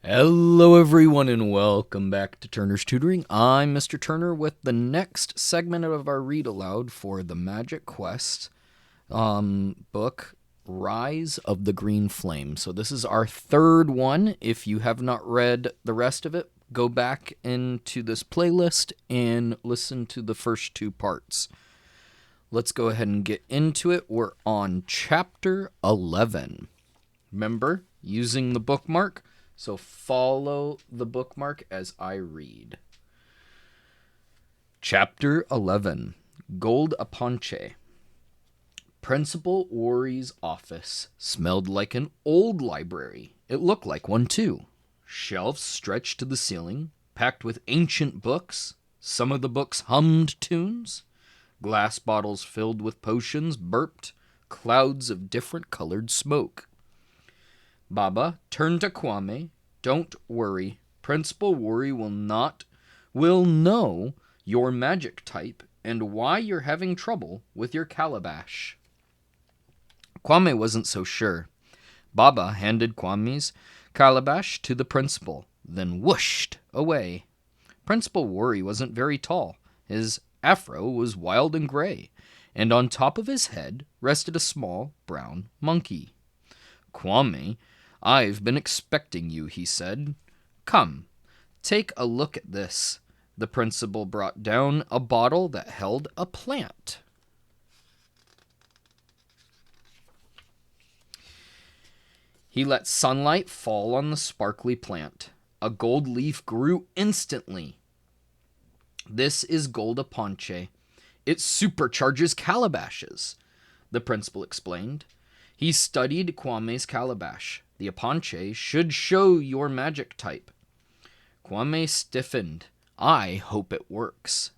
Hello, everyone, and welcome back to Turner's Tutoring. I'm Mr. Turner with the next segment of our read aloud for the Magic Quest book, Rise of the Green Flame. So, this is our third one. If you have not read the rest of it, go back into this playlist and listen to the first two parts. Let's go ahead and get into it. We're on chapter 11. Remember, using the bookmark. So follow the bookmark as I read. Chapter 11, Gold Aponche. Principal Worry's office smelled like an old library. It looked like one too. Shelves stretched to the ceiling, packed with ancient books. Some of the books hummed tunes. Glass bottles filled with potions burped clouds of different colored smoke. Baba turned to Kwame. Don't worry. Principal Worry will know your magic type and why you're having trouble with your calabash. Kwame wasn't so sure. Baba handed Kwame's calabash to the principal, then whooshed away. Principal Worry wasn't very tall. His afro was wild and gray, and on top of his head rested a small brown monkey. Kwame, I've been expecting you, he said. Come, take a look at this. The principal brought down a bottle that held a plant. He let sunlight fall on the sparkly plant. A gold leaf grew instantly. This is Gold Aponche. It supercharges calabashes, the principal explained. He studied Kwame's calabash. The Aponche should show your magic type. Kwame stiffened. I hope it works.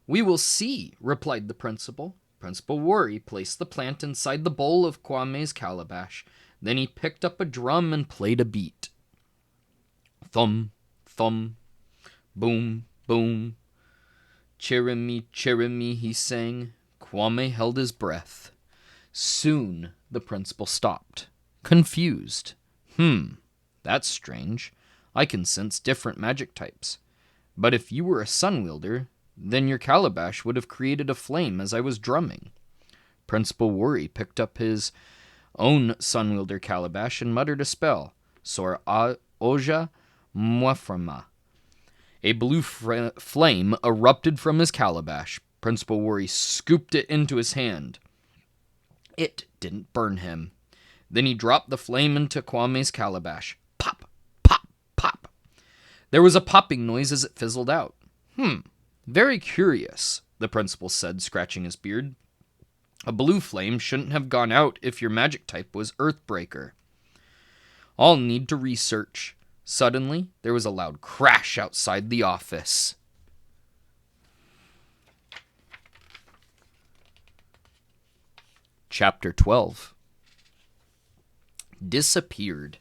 We will see, replied the principal. Principal Worry placed the plant inside the bowl of Kwame's calabash. Then he picked up a drum and played a beat. Thump, thump, boom, boom. Chirimy, he sang. Kwame held his breath. Soon the principal stopped, confused. That's strange. I can sense different magic types. But if you were a sun wielder, then your calabash would have created a flame as I was drumming. Principal Worry picked up his own sun wielder calabash and muttered a spell. Sor Oja Mwaframa. A blue flame erupted from his calabash. Principal Worry scooped it into his hand. It didn't burn him. Then he dropped the flame into Kwame's calabash. Pop, pop, pop. There was a popping noise as it fizzled out. Very curious, the principal said, scratching his beard. A blue flame shouldn't have gone out if your magic type was Earthbreaker. I'll need to research. Suddenly, there was a loud crash outside the office. Chapter 12. Disappeared.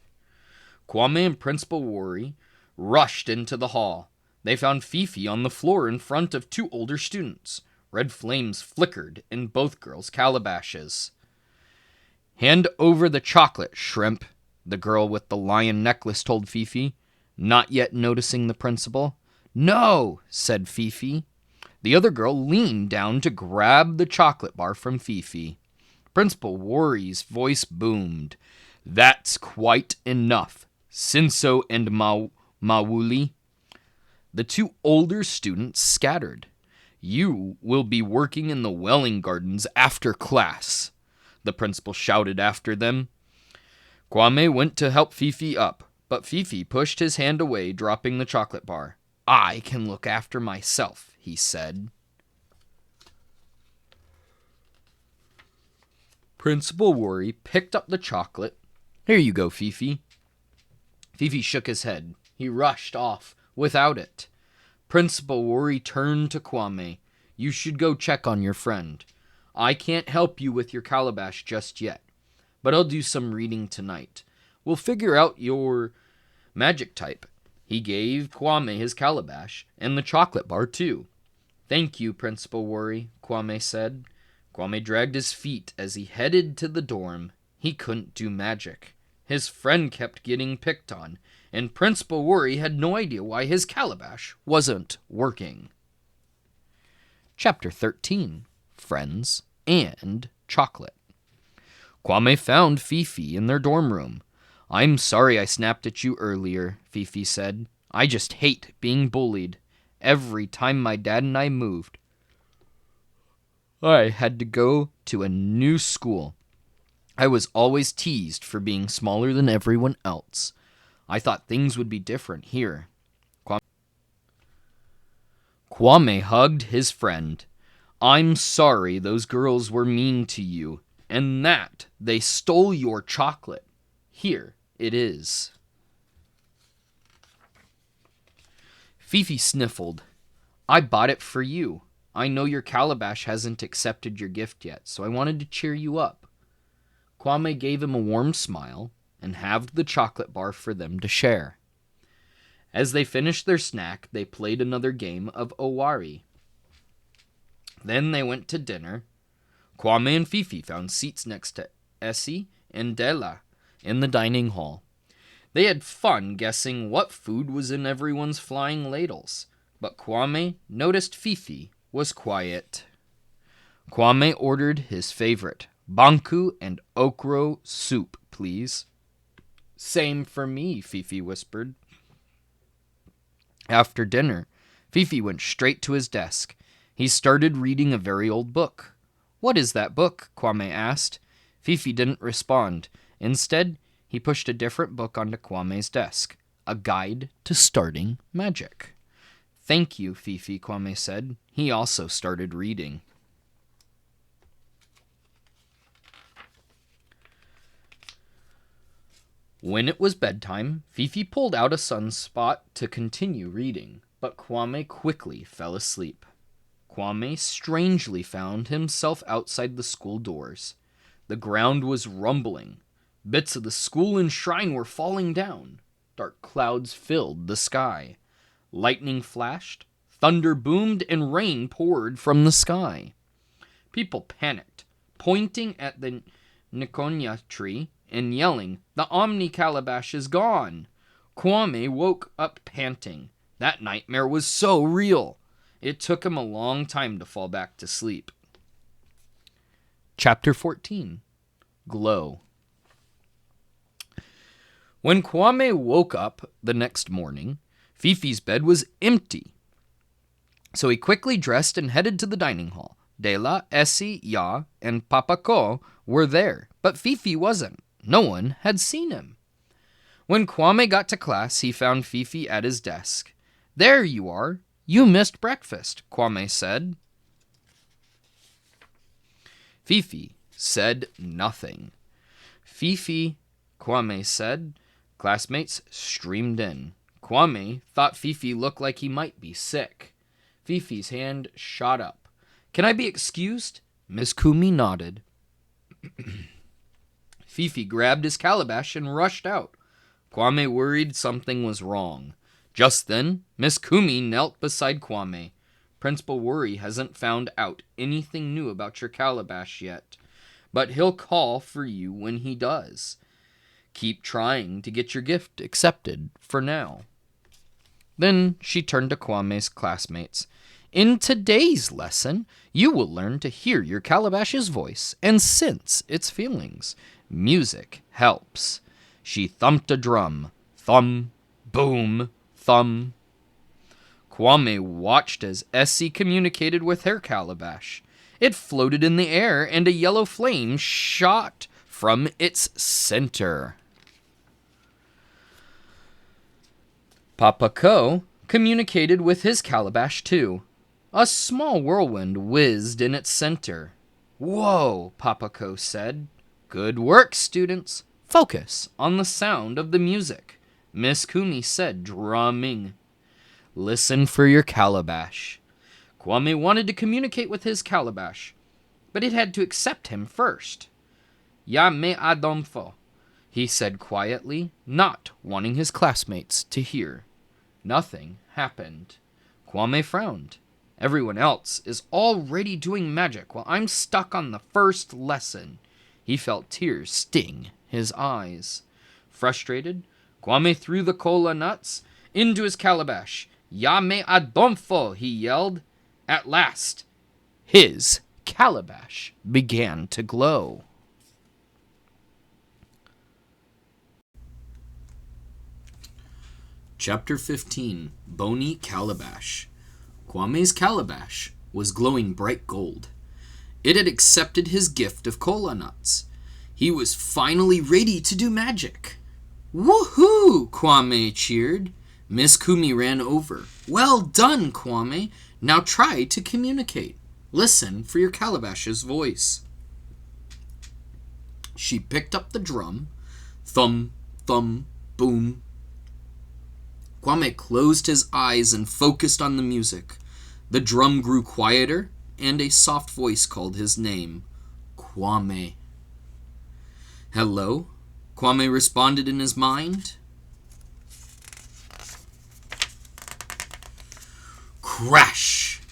Kwame and Principal Worry rushed into the hall. They found Fifi on the floor in front of two older students. Red flames flickered in both girls' calabashes. Hand over the chocolate, shrimp, the girl with the lion necklace told Fifi, not yet noticing the principal. No, said Fifi. The other girl leaned down to grab the chocolate bar from Fifi. Principal Worry's voice boomed. That's quite enough. Sinso and Mawuli. The two older students scattered. You will be working in the Welling Gardens after class, the principal shouted after them. Kwame went to help Fifi up, but Fifi pushed his hand away, dropping the chocolate bar. I can look after myself, he said. Principal Worry picked up the chocolate. Here you go, Fifi. Fifi shook his head. He rushed off without it. Principal Worry turned to Kwame. You should go check on your friend. I can't help you with your calabash just yet, but I'll do some reading tonight. We'll figure out your magic type. He gave Kwame his calabash and the chocolate bar too. Thank you, Principal Worry, Kwame said. Kwame dragged his feet as he headed to the dorm. He couldn't do magic. His friend kept getting picked on, and Principal Worry had no idea why his calabash wasn't working. Chapter 13. Friends and Chocolate. Kwame found Fifi in their dorm room. "I'm sorry I snapped at you earlier," Fifi said. "I just hate being bullied. Every time my dad and I moved, I had to go to a new school. I was always teased for being smaller than everyone else. I thought things would be different here." Kwame hugged his friend. "I'm sorry those girls were mean to you, and that they stole your chocolate. Here it is." Fifi sniffled. "I bought it for you. I know your calabash hasn't accepted your gift yet, so I wanted to cheer you up." Kwame gave him a warm smile and halved the chocolate bar for them to share. As they finished their snack, they played another game of Owari. Then they went to dinner. Kwame and Fifi found seats next to Essie and Della in the dining hall. They had fun guessing what food was in everyone's flying ladles, but Kwame noticed Fifi was quiet. Kwame ordered his favorite, banku and okra soup, please. "Same for me," Fifi whispered. After dinner, Fifi went straight to his desk. He started reading a very old book. "What is that book?" Kwame asked. Fifi didn't respond. Instead, he pushed a different book onto Kwame's desk, A Guide to Starting Magic. "Thank you, Fifi," Kwame said. He also started reading. When it was bedtime, Fifi pulled out a sunspot to continue reading, but Kwame quickly fell asleep. Kwame strangely found himself outside the school doors. The ground was rumbling. Bits of the school and shrine were falling down. Dark clouds filled the sky. Lightning flashed, thunder boomed, and rain poured from the sky. People panicked, pointing at the Niconia tree and yelling, "The Omni Calabash is gone!" Kwame woke up panting. That nightmare was so real. It took him a long time to fall back to sleep. Chapter 14. Glow. When Kwame woke up the next morning, Fifi's bed was empty. So he quickly dressed and headed to the dining hall. Dela, Essie, Ya, and Papa Ko were there, but Fifi wasn't. No one had seen him. When Kwame got to class, he found Fifi at his desk. "There you are. You missed breakfast," Kwame said. Fifi said nothing. "Fifi," Kwame said. Classmates streamed in. Kwame thought Fifi looked like he might be sick. Fifi's hand shot up. "Can I be excused?" Miss Kumi nodded. Fifi grabbed his calabash and rushed out. Kwame worried something was wrong. Just then, Miss Kumi knelt beside Kwame. "Principal Worry hasn't found out anything new about your calabash yet, but he'll call for you when he does. Keep trying to get your gift accepted for now." Then she turned to Kwame's classmates. "In today's lesson, you will learn to hear your calabash's voice and sense its feelings. Music helps." She thumped a drum. Thump, boom, thump. Kwame watched as Essie communicated with her calabash. It floated in the air, and a yellow flame shot from its center. Papa Ko communicated with his calabash too. A small whirlwind whizzed in its center. "Whoa," Papa Ko said. "Good work, students. Focus on the sound of the music," Miss Kumi said, drumming. "Listen for your calabash." Kwame wanted to communicate with his calabash, but it had to accept him first. "Ya me adomfo," he said quietly, not wanting his classmates to hear. Nothing happened. Kwame frowned. Everyone else is already doing magic while I'm stuck on the first lesson. He felt tears sting his eyes. Frustrated, Kwame threw the cola nuts into his calabash. "Ya me adonfo," he yelled. At last, his calabash began to glow. Chapter 15, Bony Calabash. Kwame's calabash was glowing bright gold. It had accepted his gift of cola nuts. He was finally ready to do magic. "Woohoo!" Kwame cheered. Miss Kumi ran over. "Well done, Kwame. Now try to communicate. Listen for your calabash's voice." She picked up the drum. Thump, thump, boom. Kwame closed his eyes and focused on the music. The drum grew quieter, and a soft voice called his name. "Kwame." "Hello?" Kwame responded in his mind. Crash!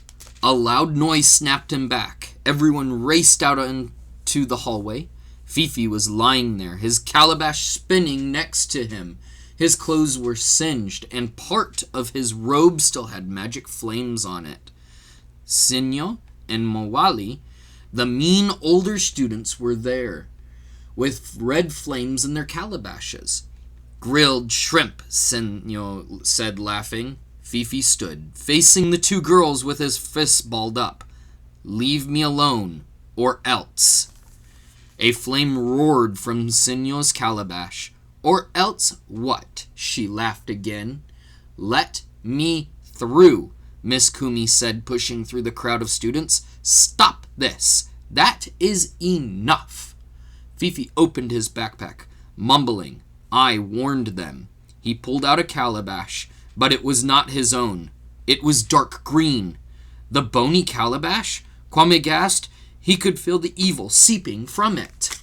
A loud noise snapped him back. Everyone raced out into the hallway. Fifi was lying there, his calabash spinning next to him. His clothes were singed, and part of his robe still had magic flames on it. Sinyo and Mawali, the mean older students, were there, with red flames in their calabashes. "Grilled shrimp," Sinyo said, laughing. Fifi stood, facing the two girls with his fists balled up. "Leave me alone, or else." A flame roared from Sinyo's calabash. "Or else what?" She laughed again. "Let me through," Miss Kumi said, pushing through the crowd of students. "Stop this. That is enough." Fifi opened his backpack, mumbling, "I warned them." He pulled out a calabash, but it was not his own. It was dark green. The bony calabash? Kwame gasped. He could feel the evil seeping from it.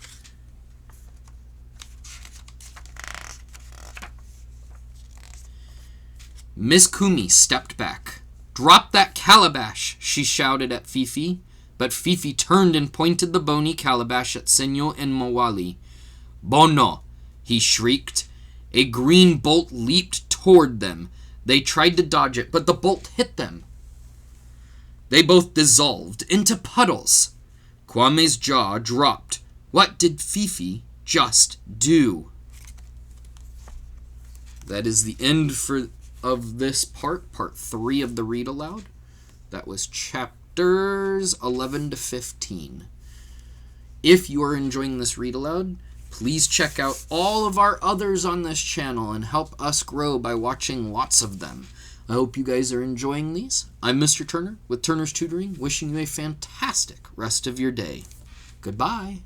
Miss Kumi stepped back. "Drop that calabash," she shouted at Fifi. But Fifi turned and pointed the bony calabash at Sinyo and Mawali. "Bono!" he shrieked. A green bolt leaped toward them. They tried to dodge it, but the bolt hit them. They both dissolved into puddles. Kwame's jaw dropped. What did Fifi just do? That is the end of this part 3 of the read aloud. That was chapters 11 to 15. If you are enjoying this read aloud, please check out all of our others on this channel and help us grow by watching lots of them. I hope you guys are enjoying these. I'm Mr. Turner with Turner's Tutoring, wishing you a fantastic rest of your day. Goodbye.